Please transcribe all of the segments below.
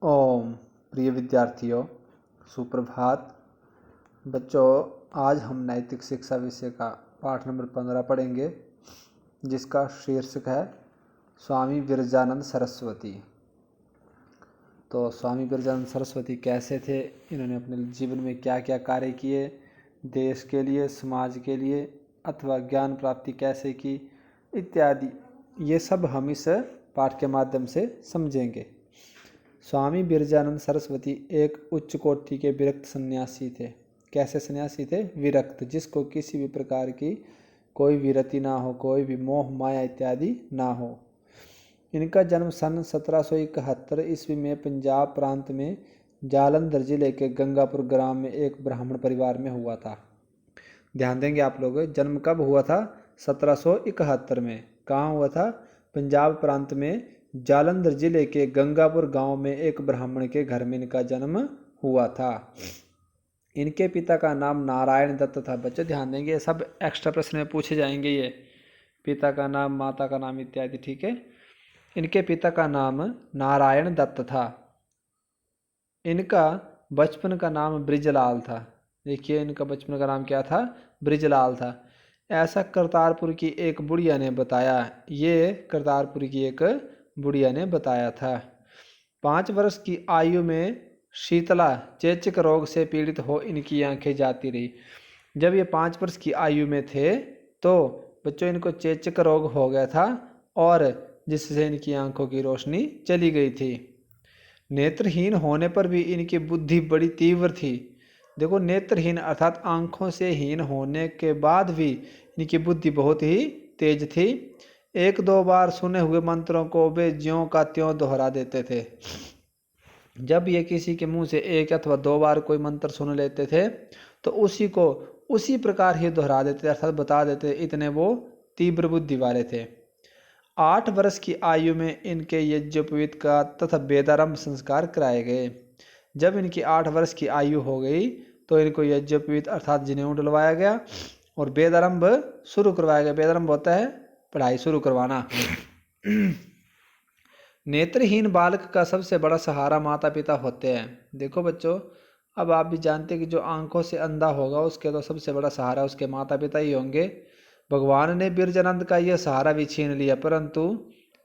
ओम प्रिय विद्यार्थियों, सुप्रभात। बच्चों, आज हम नैतिक शिक्षा विषय का पाठ नंबर 15 पढ़ेंगे, जिसका शीर्षक है स्वामी विरजानंद सरस्वती। तो स्वामी विरजानंद सरस्वती कैसे थे, इन्होंने अपने जीवन में क्या क्या कार्य किए, देश के लिए, समाज के लिए, अथवा ज्ञान प्राप्ति कैसे की, इत्यादि, ये सब हम इस पाठ के माध्यम से समझेंगे। स्वामी विरजानंद सरस्वती एक उच्च कोटि के विरक्त सन्यासी थे। कैसे सन्यासी थे? विरक्त, जिसको किसी भी प्रकार की कोई विरति ना हो, कोई भी मोह माया इत्यादि ना हो। इनका जन्म सन 1771 ईस्वी में पंजाब प्रांत में जालंधर जिले के गंगापुर ग्राम में एक ब्राह्मण परिवार में हुआ था। ध्यान देंगे आप लोग, जन्म कब हुआ था? 1771 में। कहाँ हुआ था? पंजाब प्रांत में जालंधर जिले के गंगापुर गांव में एक ब्राह्मण के घर में इनका जन्म हुआ था। इनके पिता का नाम नारायण दत्त था। बच्चों ध्यान देंगे, सब एक्स्ट्रा प्रश्न में पूछे जाएंगे। ये पिता का नाम, माता का नाम इत्यादि, ठीक है। इनके पिता का नाम नारायण दत्त था। इनका बचपन का नाम ब्रिजलाल था। देखिए, इनका बचपन का नाम क्या था? ब्रिजलाल था। ऐसा करतारपुर की एक बुढ़िया ने बताया। ये करतारपुर की एक बुढ़िया ने बताया था। 5 वर्ष की आयु में शीतला चेचक रोग से पीड़ित हो इनकी आंखें जाती रही। जब ये 5 वर्ष की आयु में थे तो बच्चों इनको चेचक रोग हो गया था, और जिससे इनकी आंखों की रोशनी चली गई थी। नेत्रहीन होने पर भी इनकी बुद्धि बड़ी तीव्र थी। देखो, नेत्रहीन अर्थात आंखों से हीन होने के बाद भी इनकी बुद्धि बहुत ही तेज थी। 1-2 बार सुने हुए मंत्रों को वे ज्यों का त्यों दोहरा देते थे। जब ये किसी के मुंह से 1 अथवा 2 बार कोई मंत्र सुन लेते थे तो उसी को उसी प्रकार ही दोहरा देते, अर्थात बता देते। इतने वो तीव्र बुद्धि वाले थे। 8 वर्ष की आयु में इनके यज्ञोपवीत का तथा वेदारंभ संस्कार कराए गए। जब इनकी 8 वर्ष की आयु हो गई तो इनको यज्ञोपवीत अर्थात जनेऊ डलवाया गया और वेदारंभ शुरू करवाया गया। वेदारंभ होता है पढ़ाई शुरू करवाना। नेत्रहीन बालक का सबसे बड़ा सहारा माता पिता होते हैं। देखो बच्चों, अब आप भी जानते हैं कि जो आंखों से अंधा होगा उसके तो सबसे बड़ा सहारा उसके माता पिता ही होंगे। भगवान ने बिरजानंद का यह सहारा भी छीन लिया, परंतु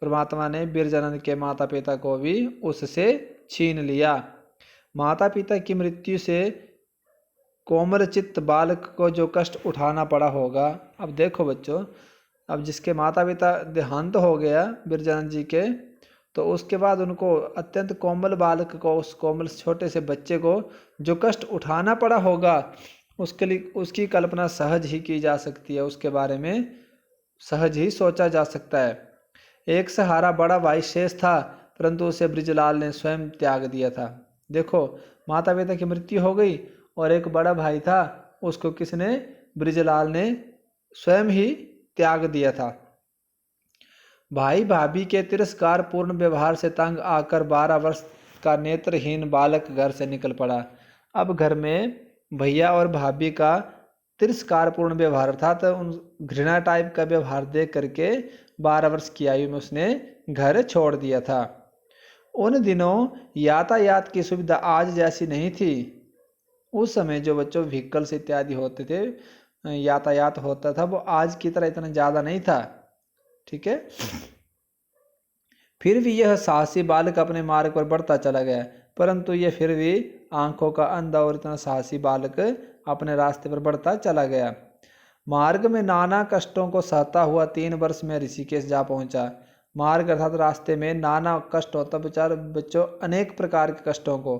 परमात्मा ने बिरजानंद के माता पिता को भी उससे छीन लिया। माता पिता की मृत्यु से कोमल चित्त बालक को जो कष्ट उठाना पड़ा होगा। अब देखो बच्चों, अब जिसके माता पिता देहांत हो गया बिरजानंद जी के, तो उसके बाद उनको अत्यंत कोमल बालक को, उस कोमल छोटे से बच्चे को जो कष्ट उठाना पड़ा होगा, उसके लिए उसकी कल्पना सहज ही की जा सकती है। उसके बारे में सहज ही सोचा जा सकता है। एक सहारा बड़ा भाई शेष था, परंतु उसे ब्रिजलाल ने स्वयं त्याग दिया था। देखो, माता पिता की मृत्यु हो गई और एक बड़ा भाई था, उसको किसने? ब्रिजलाल ने स्वयं ही त्याग दिया था। भाई भाभी के तिरस्कार पूर्ण व्यवहार से तंग आकर 12 वर्ष का नेत्रहीन बालक घर से निकल पड़ा। अब घर में भैया और भाभी का तिरस्कार पूर्ण व्यवहार अर्थात उन घृणा टाइप का व्यवहार देख करके 12 वर्ष की आयु में उसने घर छोड़ दिया था। उन दिनों यातायात की सुविधा आज जैसी नहीं थी। उस समय जो बच्चों व्हीकल्स इत्यादि होते थे, यातायात होता था, वो आज की तरह इतना ज़्यादा नहीं था। ठीक है। फिर भी यह साहसी बालक अपने मार्ग पर बढ़ता चला गया, परंतु यह फिर भी आंखों का अंधा और इतना साहसी बालक अपने रास्ते पर बढ़ता चला गया। मार्ग में नाना कष्टों को सहता हुआ 3 वर्ष में ऋषिकेश जा पहुंचा। मार्ग अर्थात रास्ते में नाना कष्ट होता, बेचारे बच्चों अनेक प्रकार के कष्टों को,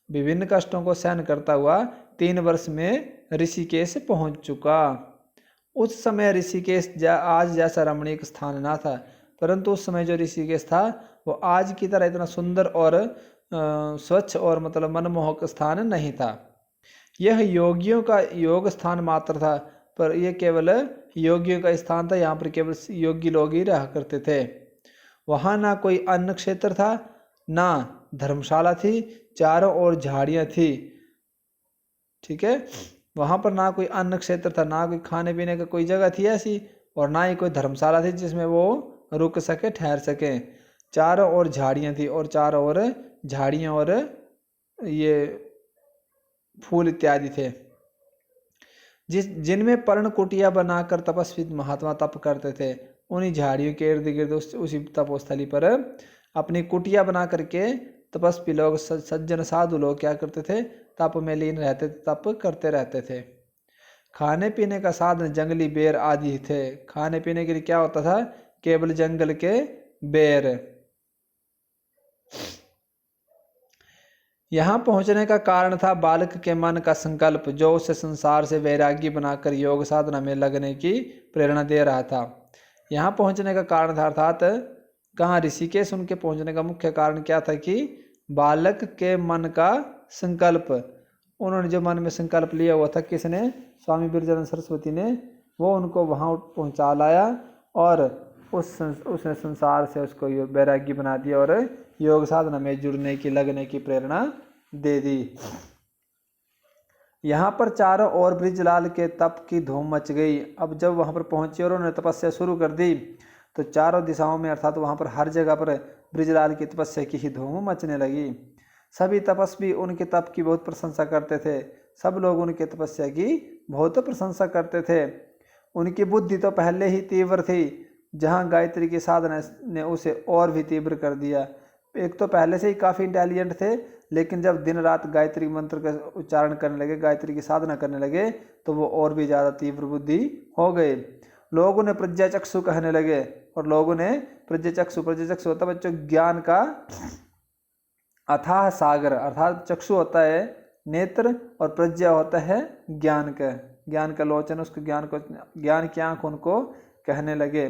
विभिन्न कष्टों को सहन करता हुआ 3 वर्ष में ऋषिकेश पहुंच चुका। उस समय ऋषिकेश आज जैसा रमणीक स्थान ना था, परंतु उस समय जो ऋषिकेश था वो आज की तरह इतना सुंदर और स्वच्छ और मतलब मनमोहक स्थान नहीं था। यह योगियों का योग स्थान मात्र था, पर यह केवल योगियों का स्थान था। यहाँ पर केवल योगी लोग ही रहा करते थे। वहाँ ना कोई अन्न क्षेत्र था, ना धर्मशाला थी, चारों ओर झाड़ियाँ थी। ठीक है। वहाँ पर ना कोई अन्न क्षेत्र था, ना कोई खाने पीने का कोई जगह थी ऐसी, और ना ही कोई धर्मशाला थी जिसमें वो रुक सके, ठहर सके। चारों ओर झाड़ियाँ थी और चारों ओर झाड़ियाँ और ये फूल इत्यादि थे। जिनमें पर्ण कुटिया बनाकर तपस्वी महात्मा तप करते थे। उन्हीं झाड़ियों के इर्द गिर्द उसी तपोस्थली पर अपनी कुटिया बना करके तपस्वी लोग, सज्जन साधु लोग क्या करते थे, तप में लीन रहते थे, तप करते रहते थे। खाने पीने का साधन जंगली बेर आदि थे। खाने पीने के लिए क्या होता था, केवल जंगल के बेर। यहाँ पहुंचने का कारण था बालक के मन का संकल्प, जो उसे संसार से वैरागी बनाकर योग साधना में लगने की प्रेरणा दे रहा था। यहाँ पहुंचने का कारण था, अर्थात कहाँ, ऋषिकेश उनके पहुंचने का मुख्य कारण क्या था कि बालक के मन का संकल्प। उन्होंने जो मन में संकल्प लिया हुआ था, किसने, स्वामी बिरजानंद सरस्वती ने, वो उनको वहाँ पहुँचा लाया और उसने संसार से उसको वैरागी बना दिया और योग साधना में जुड़ने की, लगने की प्रेरणा दे दी। यहाँ पर चारों ओर ब्रिजलाल के तप की धूम मच गई। अब जब वहाँ पर पहुँचे और उन्होंने तपस्या शुरू कर दी तो चारों दिशाओं में, अर्थात वहाँ पर हर जगह पर ब्रिजलाल की तपस्या की ही धूम मचने लगी। सभी तपस्वी उनके तप की बहुत प्रशंसा करते थे। सब लोग उनके तपस्या की बहुत प्रशंसा करते थे। उनकी बुद्धि तो पहले ही तीव्र थी, जहाँ गायत्री की साधना ने उसे और भी तीव्र कर दिया। एक तो पहले से ही काफ़ी इंटेलिजेंट थे, लेकिन जब दिन रात गायत्री मंत्र का उच्चारण करने लगे, गायत्री की साधना करने लगे, तो वो और भी ज़्यादा तीव्र बुद्धि हो गए। लोग उन्हें प्रज्ञाचक्षु कहने लगे, और लोगों ने प्रज्ञाचक्षु होता बच्चों ज्ञान का अथाह सागर, अर्थात चक्षु होता है नेत्र और प्रज्ञा होता है ज्ञान का लोचन, उसको ज्ञान की आंख उनको कहने लगे।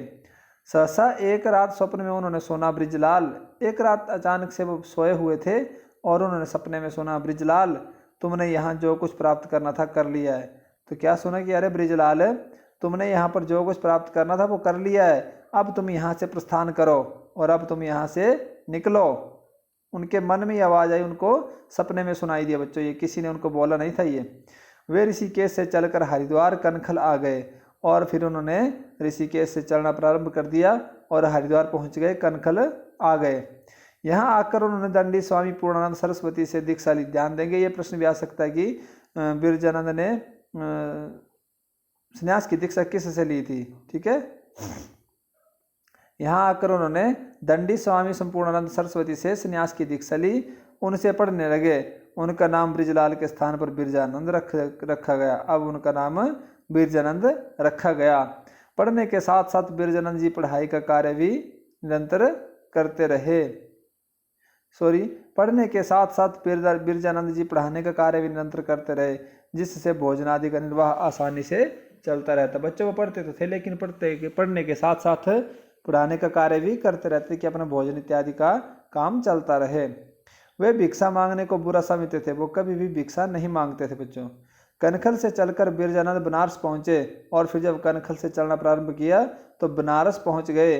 सहसा एक रात स्वप्न में उन्होंने सुना, ब्रिजलाल, एक रात अचानक से वो सोए हुए थे और उन्होंने सपने में सुना, ब्रिजलाल तुमने यहाँ जो कुछ प्राप्त करना था कर लिया है। तो क्या सुना कि अरे ब्रिजलाल, तुमने यहाँ पर जो कुछ प्राप्त करना था वो कर लिया है, अब तुम यहाँ से प्रस्थान करो और अब तुम यहाँ से निकलो। उनके मन में ये आवाज़ आई, उनको सपने में सुनाई दिया बच्चों, ये किसी ने उनको बोला नहीं था ये। वे ऋषिकेश से चलकर हरिद्वार कनखल आ गए और फिर उन्होंने ऋषिकेश से चलना प्रारंभ कर दिया और हरिद्वार पहुंच गए, कनखल आ गए। यहाँ आकर उन्होंने दंडी स्वामी पूर्णानंद सरस्वती से दीक्षा ली। ध्यान देंगे, ये प्रश्न भी आ सकता है कि बिरजानंद ने संन्यास की दीक्षा किस से ली थी, ठीक है। यहाँ आकर उन्होंने दंडी स्वामी संपूर्णानंद सरस्वती से संन्यास की दीक्षा ली, उनसे पढ़ने लगे। उनका नाम ब्रिजलाल के स्थान पर बिरजानंद रखा गया। अब उनका नाम बिरजानंद रखा गया। पढ़ने के साथ साथ बिरजानंद जी पढ़ाई का कार्य भी निरंतर करते रहे। पढ़ने के साथ साथ बिरजानंद जी पढ़ाने का कार्य भी निरंतर करते रहे, जिससे भोजन आदि का निर्वाह आसानी से चलता रहता। बच्चों को पढ़ते तो थे, लेकिन पढ़ने के साथ साथ पढ़ाने का कार्य भी करते रहते कि अपना भोजन इत्यादि का काम चलता रहे। वे भिक्षा मांगने को बुरा समझते थे, वो कभी भी भिक्षा नहीं मांगते थे बच्चों। कनखल से चलकर बिरजानंद बनारस पहुंचे और फिर जब कनखल से चलना प्रारंभ किया तो बनारस पहुंच गए।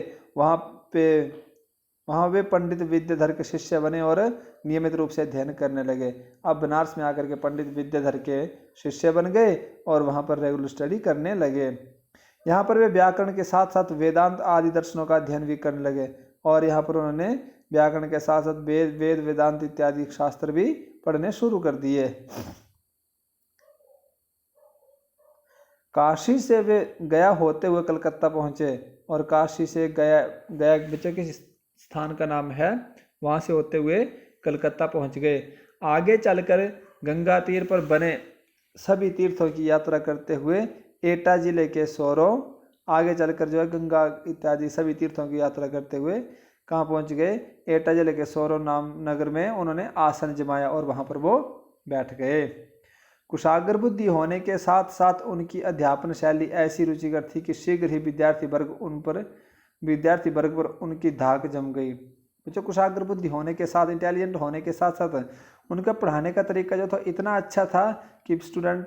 वहाँ वे पंडित विद्याधर के शिष्य बने और नियमित रूप से अध्ययन करने लगे। अब बनारस में आकर के पंडित विद्याधर के शिष्य बन गए और वहाँ पर रेगुलर स्टडी करने लगे। यहाँ पर वे व्याकरण के साथ साथ वेदांत आदि दर्शनों का अध्ययन भी करने लगे और यहाँ पर उन्होंने व्याकरण के साथ साथ वेद वेदांत इत्यादि शास्त्र भी पढ़ने शुरू कर दिए। काशी से वे गया होते हुए कलकत्ता पहुँचे और काशी से गया बच्चों के स्थान का नाम है, वहाँ से होते हुए कलकत्ता पहुँच गए। आगे चलकर गंगा तीर पर बने सभी तीर्थों की यात्रा करते हुए एटा जिले के सोरो, आगे चलकर जो है गंगा इत्यादि सभी तीर्थों की यात्रा करते हुए कहाँ पहुँच गए, एटा जिले के सोरो नाम नगर में उन्होंने आसन जमाया और वहाँ पर वो बैठ गए। कुशाग्र बुद्धि होने के साथ साथ उनकी अध्यापन शैली ऐसी रुचिकर थी कि शीघ्र ही विद्यार्थी वर्ग पर उनकी धाक जम गई। बच्चों, कुशाग्र बुद्धि होने के साथ, इंटेलिजेंट होने के साथ साथ उनका पढ़ाने का तरीका जो था इतना अच्छा था कि स्टूडेंट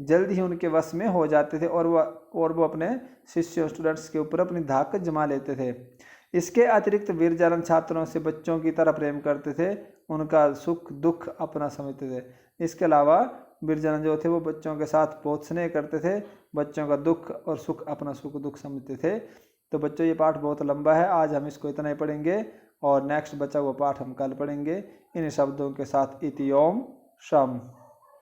जल्द ही उनके वश में हो जाते थे और वो अपने शिष्यों स्टूडेंट्स के ऊपर अपनी धाक जमा लेते थे। इसके अतिरिक्त बिरजानंद छात्रों से बच्चों की तरह प्रेम करते थे, उनका सुख दुख अपना समझते थे। इसके अलावा बिरजानंद जो थे वो बच्चों के साथ बहुत स्नेह करते थे, बच्चों का दुख और सुख अपना सुख दुख समझते थे। तो बच्चों, ये पाठ बहुत लंबा है, आज हम इसको इतना ही पढ़ेंगे। और नेक्स्ट बचा हुआ पाठ हम कल पढ़ेंगे इन शब्दों के साथ इति ओम शम।